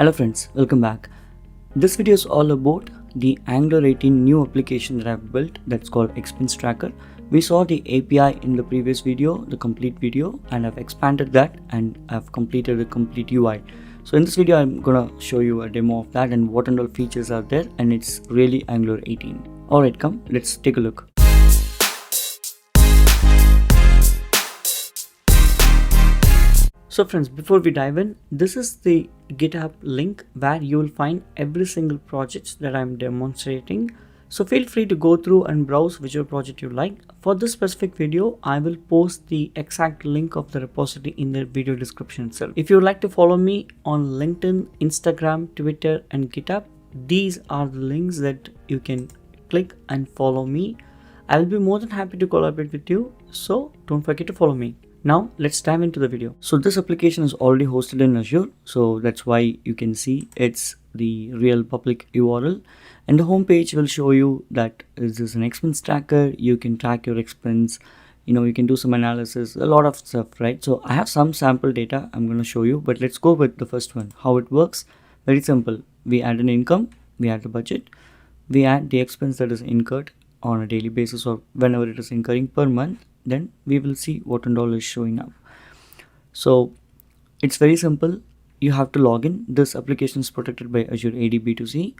Hello friends, welcome back. This video is all about the Angular 18 new application that I've built that's called Expense Tracker. We saw the API in the previous video, the complete video, and I've expanded that and I've completed a complete UI. So in this video, I'm gonna show you a demo of that and what and all features are there, and it's really Angular 18. Alright, come, let's take a look. So friends, before we dive in, this is the GitHub link where you will find every single project that I'm demonstrating. So feel free to go through and browse whichever project you like. For this specific video, I will post the exact link of the repository in the video description itself. If you would like to follow me on LinkedIn, Instagram, Twitter, and GitHub, these are the links that you can click and follow me. I will be more than happy to collaborate with you, so don't forget to follow me. Now let's dive into the video. So this application is already hosted in Azure, so that's why you can see it's the real public URL, and the home page will show you that this is an expense tracker. You can track your expense, you can do some analysis, a lot of stuff, right? So I have some sample data I'm going to show you, but let's go with the first one. How it works, very simple. We add an income, we add the budget, we add the expense that is incurred on a daily basis or whenever it is incurring per month. Then we will see what and all is showing up. So it's very simple. You have to log in. This application is protected by Azure AD B2C,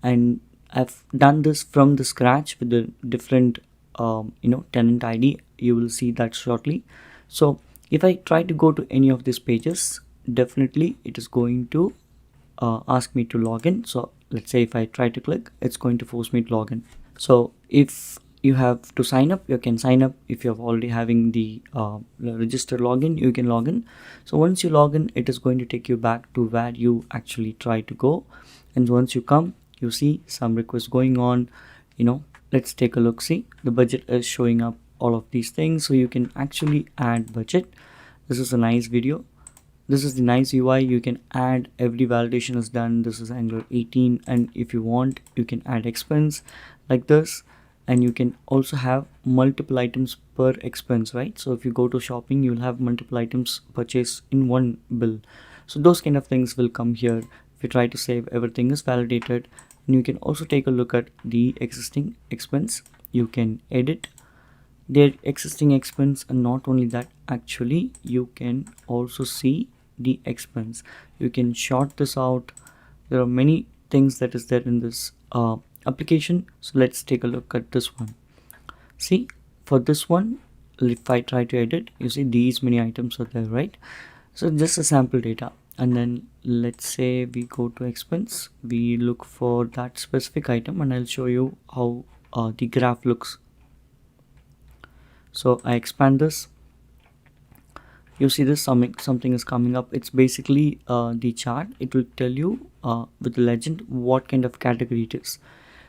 and I've done this from the scratch with the different tenant ID. You will see that shortly. So if I try to go to any of these pages, definitely it is going to ask me to log in. So let's say if I try to click, it's going to force me to log in. So if you have to sign up, you can sign up. If you're already having the registered login, you can log in. So once you log in, it is going to take you back to where you actually try to go. And once you come, you see some requests going on. Let's take a look. See, the budget is showing up, all of these things. So you can actually add budget. This is a nice video. This is the nice UI. You can add, every validation is done. This is Angular 18, and if you want, you can add expense like this. And you can also have multiple items per expense, right? So if you go to shopping, you'll have multiple items purchased in one bill. So those kind of things will come here. If you try to save, everything is validated. And you can also take a look at the existing expense. You can edit their existing expense, and not only that, actually you can also see the expense. You can short this out. There are many things that is there in this application. So let's take a look at this one. See, for this one, if I try to edit, you see these many items are there, right? So just a sample data. And then let's say we go to expense, we look for that specific item, and I'll show you how the graph looks. So I expand this. You see this, something is coming up. It's basically the chart. It will tell you with the legend what kind of category it is.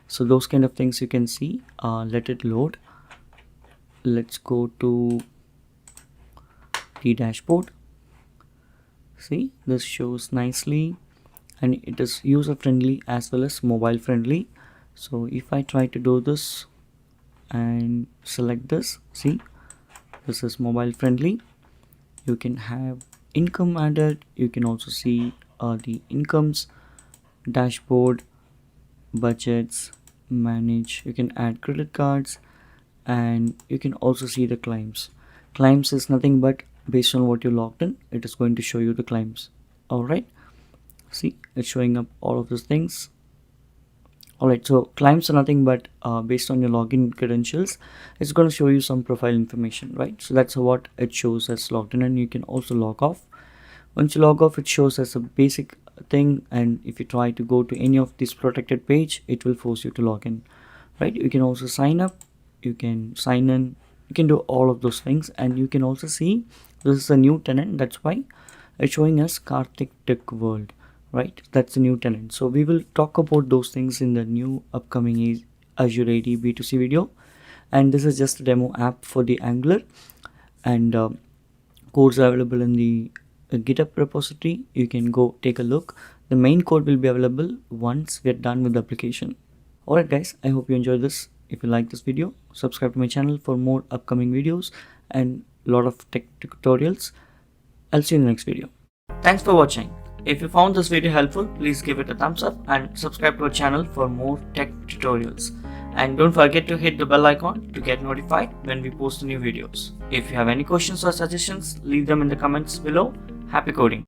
So those kind of things you can see. Let it load. Let's go to the dashboard. See, this shows nicely, and it is user friendly as well as mobile friendly. So if I try to do this and select this, see, this is mobile friendly. You can have income added. You can also see the incomes, dashboard, budgets, manage. You can add credit cards, and you can also see the claims. Claims is nothing but based on what you logged in, it is going to show you the claims. All right, see, it's showing up all of those things. All right, so claims are nothing but based on your login credentials, it's going to show you some profile information, right? So that's what it shows as logged in, and you can also log off. Once you log off, it shows as a basic thing, and if you try to go to any of this protected page, it will force you to log in, right? You can also sign up, you can sign in, you can do all of those things. And you can also see this is a new tenant. That's why it's showing us Karthik Tech World, right? That's a new tenant. So we will talk about those things in the new upcoming Azure AD B2C video. And this is just a demo app for the Angular, and codes are available in the GitHub repository. You can go take a look. The main code will be available once we're done with the application. Alright guys, I hope you enjoyed this. If you like this video, subscribe to my channel for more upcoming videos and a lot of tech tutorials. I'll see you in the next video. Thanks for watching. If you found this video helpful, please give it a thumbs up and subscribe to our channel for more tech tutorials. And don't forget to hit the bell icon to get notified when we post new videos. If you have any questions or suggestions, leave them in the comments below. Happy coding!